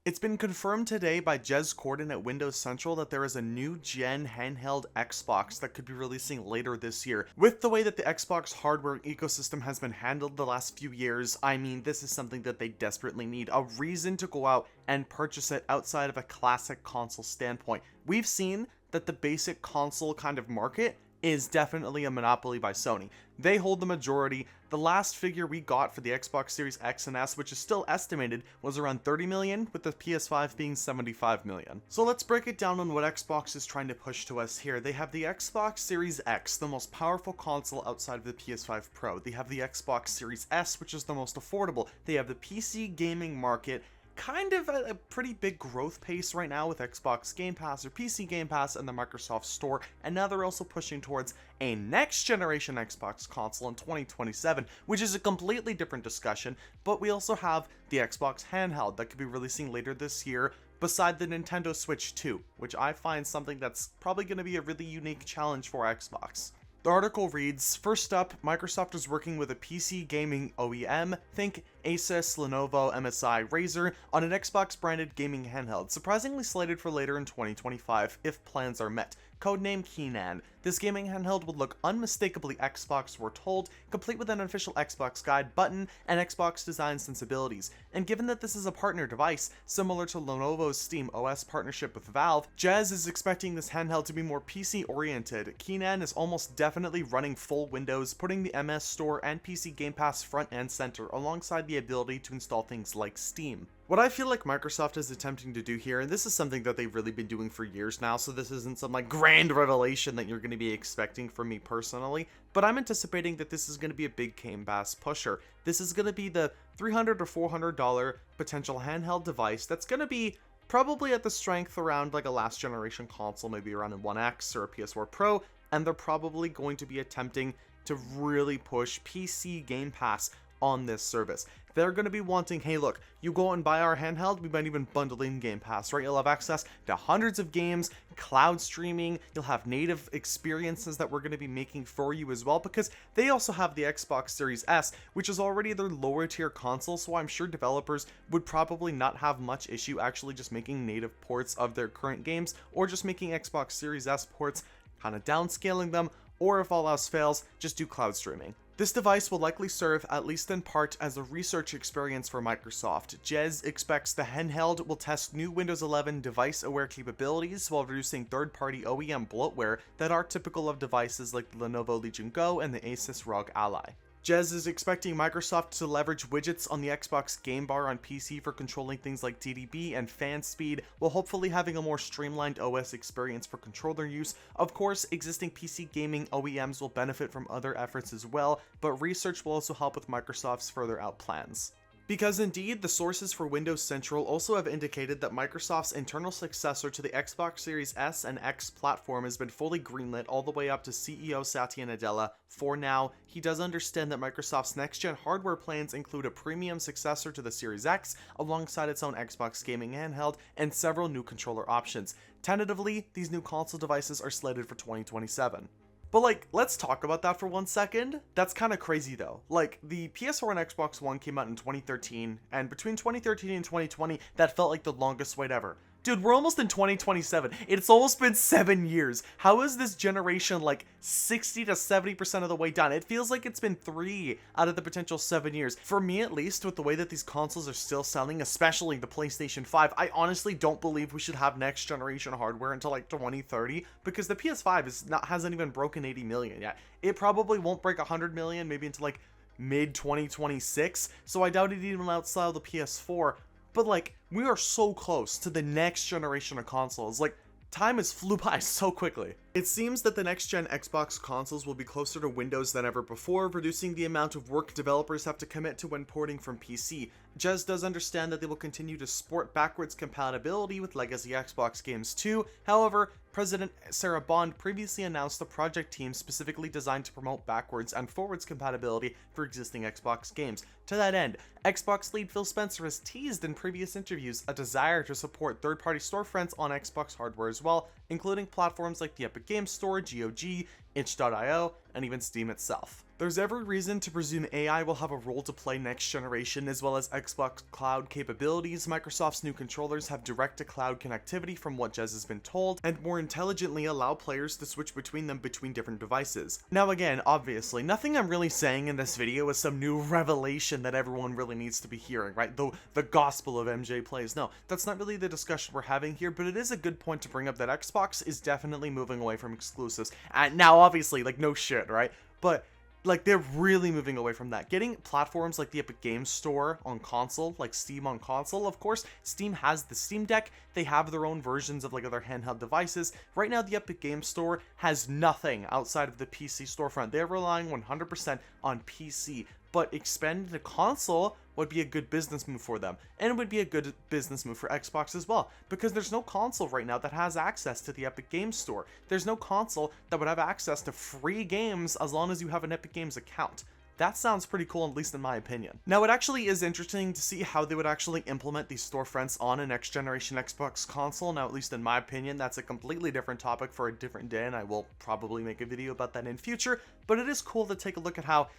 It's been confirmed today by Jez Corden at Windows Central that there is a new gen handheld Xbox that could be releasing later this year. With the way that the Xbox hardware ecosystem has been handled the last few years, I mean, this is something that they desperately need. A reason to go out and purchase it outside of a classic console standpoint. We've seen that the basic console kind of market is definitely a monopoly by Sony. They hold the majority. The last figure we got for the Xbox Series X and S, which is still estimated, was around 30 million, with the PS5 being 75 million. So let's break it down on what Xbox is trying to push to us here. They have the Xbox Series X, the most powerful console outside of the PS5 Pro. They have the Xbox Series S, which is the most affordable. They have the PC gaming market, kind of at a pretty big growth pace right now with Xbox Game Pass or PC Game Pass and the Microsoft Store, and now they're also pushing towards a next generation Xbox console in 2027, which is a completely different discussion. But we also have the Xbox Handheld that could be releasing later this year, beside the Nintendo Switch 2, which I find something that's probably going to be a really unique challenge for Xbox. The article reads, first up, Microsoft is working with a PC gaming OEM, think Asus, Lenovo, MSI, Razer, on an Xbox-branded gaming handheld, surprisingly slated for later in 2025, if plans are met. Codename Keenan. This gaming handheld would look unmistakably Xbox, we're told, complete with an official Xbox guide button and Xbox design sensibilities. And given that this is a partner device, similar to Lenovo's Steam OS partnership with Valve, Jez is expecting this handheld to be more PC-oriented. Keenan is almost definitely running full Windows, putting the MS Store and PC Game Pass front and center, alongside the ability to install things like Steam. What I feel like Microsoft is attempting to do here, and this is something that they've really been doing for years now, so this isn't some like grand revelation that you're going to be expecting from me personally, but I'm anticipating that this is going to be a big Game Pass pusher. This is going to be the $300 or $400 potential handheld device that's going to be probably at the strength around like a last generation console, maybe around a 1X or a PS4 Pro, and they're probably going to be attempting to really push PC Game Pass on this service. They're going to be wanting, hey look, you go and buy our handheld, we might even bundle in Game Pass, right? You'll have access to hundreds of games, cloud streaming, you'll have native experiences that we're going to be making for you as well, because they also have the Xbox Series S, which is already their lower tier console, so I'm sure developers would probably not have much issue actually just making native ports of their current games, or just making Xbox Series S ports, kind of downscaling them, or if all else fails, just do cloud streaming. This device will likely serve, at least in part, as a research experience for Microsoft. Jez expects the handheld will test new Windows 11 device-aware capabilities while reducing third-party OEM bloatware that are typical of devices like the Lenovo Legion Go and the Asus ROG Ally. Jez is expecting Microsoft to leverage widgets on the Xbox Game Bar on PC for controlling things like DDB and fan speed, while hopefully having a more streamlined OS experience for controller use. Of course, existing PC gaming OEMs will benefit from other efforts as well, but research will also help with Microsoft's further out plans. Because indeed, the sources for Windows Central also have indicated that Microsoft's internal successor to the Xbox Series S and X platform has been fully greenlit all the way up to CEO Satya Nadella. For now, he does understand that Microsoft's next-gen hardware plans include a premium successor to the Series X, alongside its own Xbox gaming handheld, and several new controller options. Tentatively, these new console devices are slated for 2027. But like, let's talk about that for 1 second. That's kind of crazy though. Like, the PS4 and Xbox One came out in 2013, and between 2013 and 2020, that felt like the longest wait ever. Dude, we're almost in 2027. It's almost been 7 years. How is this generation like 60 to 70% of the way done? It feels like it's been 3 out of the potential 7 years. For me, at least, with the way that these consoles are still selling, especially the PlayStation 5, I honestly don't believe we should have next generation hardware until like 2030, because the PS5 hasn't even broken 80 million yet. It probably won't break 100 million, maybe until like mid 2026. So I doubt it even outsell the PS4. But like, we are so close to the next generation of consoles. Like, time has flew by so quickly. It seems that the next-gen Xbox consoles will be closer to Windows than ever before, reducing the amount of work developers have to commit to when porting from PC. Jez does understand that they will continue to support backwards compatibility with legacy Xbox games too. However, President Sarah Bond previously announced a project team specifically designed to promote backwards and forwards compatibility for existing Xbox games. To that end, Xbox lead Phil Spencer has teased in previous interviews a desire to support third-party storefronts on Xbox hardware as well, including platforms like the Epic Games Store, GOG, itch.io, and even Steam itself. There's every reason to presume AI will have a role to play next generation, as well as Xbox Cloud capabilities. Microsoft's new controllers have direct-to-cloud connectivity from what Jez has been told, and more intelligently allow players to switch between them between different devices. Now again, obviously, nothing I'm really saying in this video is some new revelation that everyone really needs to be hearing, right? The gospel of MJ plays. No, that's not really the discussion we're having here, but it is a good point to bring up that Xbox is definitely moving away from exclusives. And now, obviously, like, no shit, right? But like, they're really moving away from that. Getting platforms like the Epic Games Store on console, like Steam on console, of course. Steam has the Steam Deck. They have their own versions of like other handheld devices. Right now, the Epic Games Store has nothing outside of the PC storefront. They're relying 100% on PC. But expanding to console would be a good business move for them, and it would be a good business move for Xbox as well, because there's no console right now that has access to the Epic Games Store. There's no console that would have access to free games as long as you have an Epic Games account. That sounds pretty cool, at least in my opinion. Now, it actually is interesting to see how they would actually implement these storefronts on a next generation Xbox console. Now, at least in my opinion, that's a completely different topic for a different day, and I will probably make a video about that in future, but it is cool to take a look at how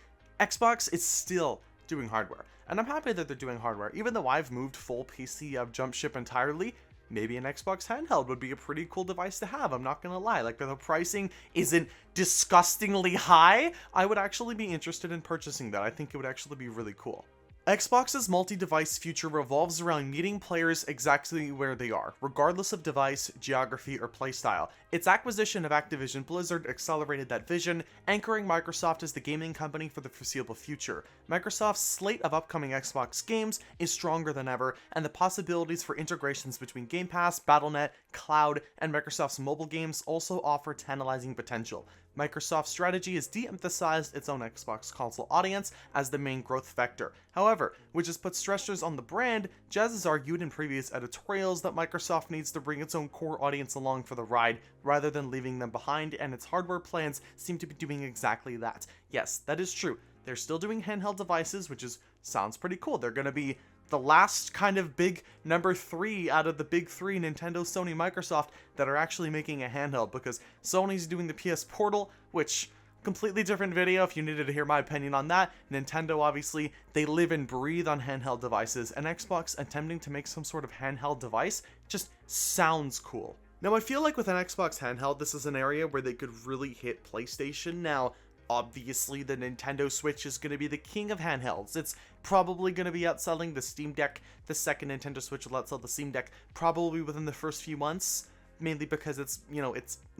Xbox is still doing hardware, and I'm happy that they're doing hardware. Even though I've moved full PC, I've jumped ship entirely, maybe an Xbox handheld would be a pretty cool device to have, I'm not gonna lie. Like, if the pricing isn't disgustingly high, I would actually be interested in purchasing that. I think it would actually be really cool. Xbox's multi-device future revolves around meeting players exactly where they are, regardless of device, geography, or playstyle. Its acquisition of Activision Blizzard accelerated that vision, anchoring Microsoft as the gaming company for the foreseeable future. Microsoft's slate of upcoming Xbox games is stronger than ever, and the possibilities for integrations between Game Pass, Battle.net, Cloud, and Microsoft's mobile games also offer tantalizing potential. Microsoft's strategy has de-emphasized its own Xbox console audience as the main growth vector. However, which has put stressors on the brand, Jez has argued in previous editorials that Microsoft needs to bring its own core audience along for the ride, rather than leaving them behind, and its hardware plans seem to be doing exactly that. Yes, that is true. They're still doing handheld devices, which sounds pretty cool. They're going to be the last kind of big number 3 out of the big 3, Nintendo, Sony, Microsoft, that are actually making a handheld, because Sony's doing the PS Portal, which, completely different video if you needed to hear my opinion on that. Nintendo, obviously, they live and breathe on handheld devices, and Xbox attempting to make some sort of handheld device just sounds cool. Now, I feel like with an Xbox handheld, this is an area where they could really hit PlayStation. Now, obviously, the Nintendo Switch is going to be the king of handhelds. It's probably going to be outselling the Steam Deck. The second Nintendo Switch will outsell the Steam Deck probably within the first few months, mainly because it's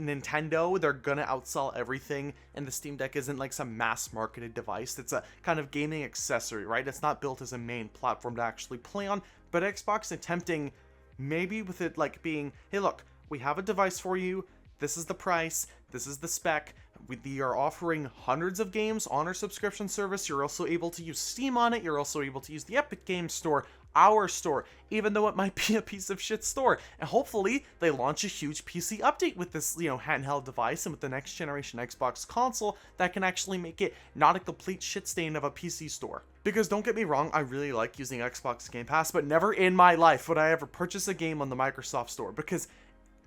Nintendo. They're going to outsell everything, and the Steam Deck isn't like some mass-marketed device. It's a kind of gaming accessory, right? It's not built as a main platform to actually play on, but Xbox attempting, maybe with it like being, hey look, we have a device for you, this is the price, this is the spec, we are offering hundreds of games on our subscription service. You're also able to use Steam on it. You're also able to use the Epic Games Store, our store, even though it might be a piece of shit store. And hopefully they launch a huge PC update with this, handheld device and with the next generation Xbox console that can actually make it not a complete shit stain of a PC store. Because don't get me wrong, I really like using Xbox Game Pass, but never in my life would I ever purchase a game on the Microsoft Store, because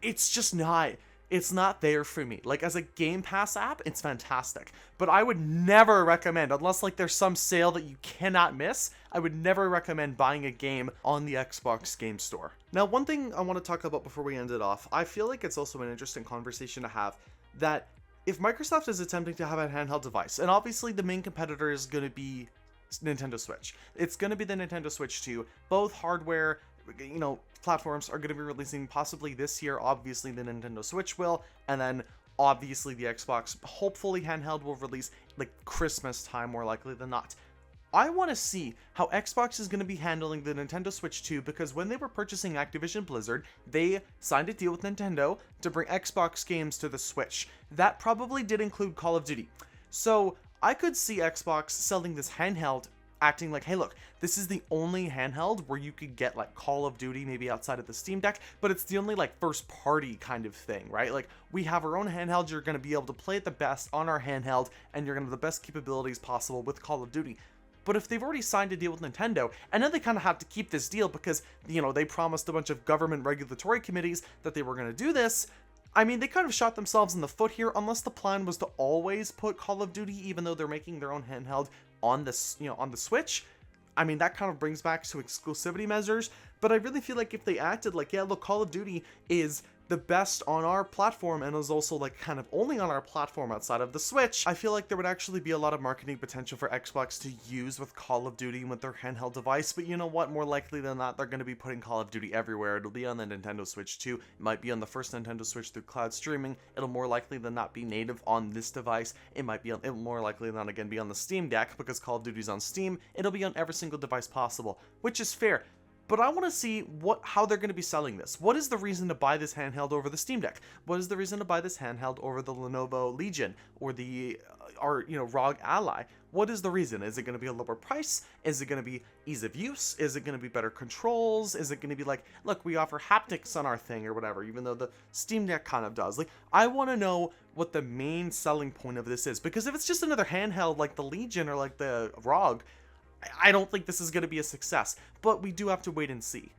it's just not... It's not there for me. Like, as a Game Pass app, it's fantastic. But I would never recommend, unless like there's some sale that you cannot miss, I would never recommend buying a game on the Xbox Game Store. Now, one thing I want to talk about before we end it off, I feel like it's also an interesting conversation to have, that if Microsoft is attempting to have a handheld device, and obviously the main competitor is going to be Nintendo Switch. It's going to be the Nintendo Switch 2, both hardware, platforms are going to be releasing possibly this year. Obviously the Nintendo Switch will, and then obviously the Xbox, hopefully handheld, will release like Christmas time, more likely than not. I want to see how Xbox is going to be handling the Nintendo Switch 2, because when they were purchasing Activision Blizzard, they signed a deal with Nintendo to bring Xbox games to the Switch. That probably did include Call of Duty. So I could see Xbox selling this handheld, acting like, hey look, this is the only handheld where you could get like Call of Duty, maybe outside of the Steam Deck, but it's the only like first party kind of thing, right? Like, we have our own handheld, you're going to be able to play it the best on our handheld, and you're going to have the best capabilities possible with Call of Duty. But if they've already signed a deal with Nintendo, and then they kind of have to keep this deal because, they promised a bunch of government regulatory committees that they were going to do this, I mean, they kind of shot themselves in the foot here, unless the plan was to always put Call of Duty, even though they're making their own handheld on this, on the Switch. I mean, that kind of brings back to exclusivity measures, but I really feel like if they acted like, yeah, look, Call of Duty is the best on our platform and is also like kind of only on our platform outside of the Switch, I feel like there would actually be a lot of marketing potential for Xbox to use with Call of Duty with their handheld device. But you know what, more likely than not, they're going to be putting Call of Duty everywhere. It'll be on the Nintendo Switch too, it might be on the first Nintendo Switch through cloud streaming, it'll more likely than not be native on this device, it'll more likely than not again be on the Steam Deck, because Call of Duty's on Steam, it'll be on every single device possible, which is fair. But I want to see how they're going to be selling this. What is the reason to buy this handheld over the Steam Deck? What is the reason to buy this handheld over the Lenovo Legion or the ROG Ally? What is the reason? Is it going to be a lower price? Is it going to be ease of use? Is it going to be better controls? Is it going to be like, look, we offer haptics on our thing or whatever, even though the Steam Deck kind of does? Like, I want to know what the main selling point of this is, because if it's just another handheld like the Legion or like the ROG, I don't think this is going to be a success, but we do have to wait and see.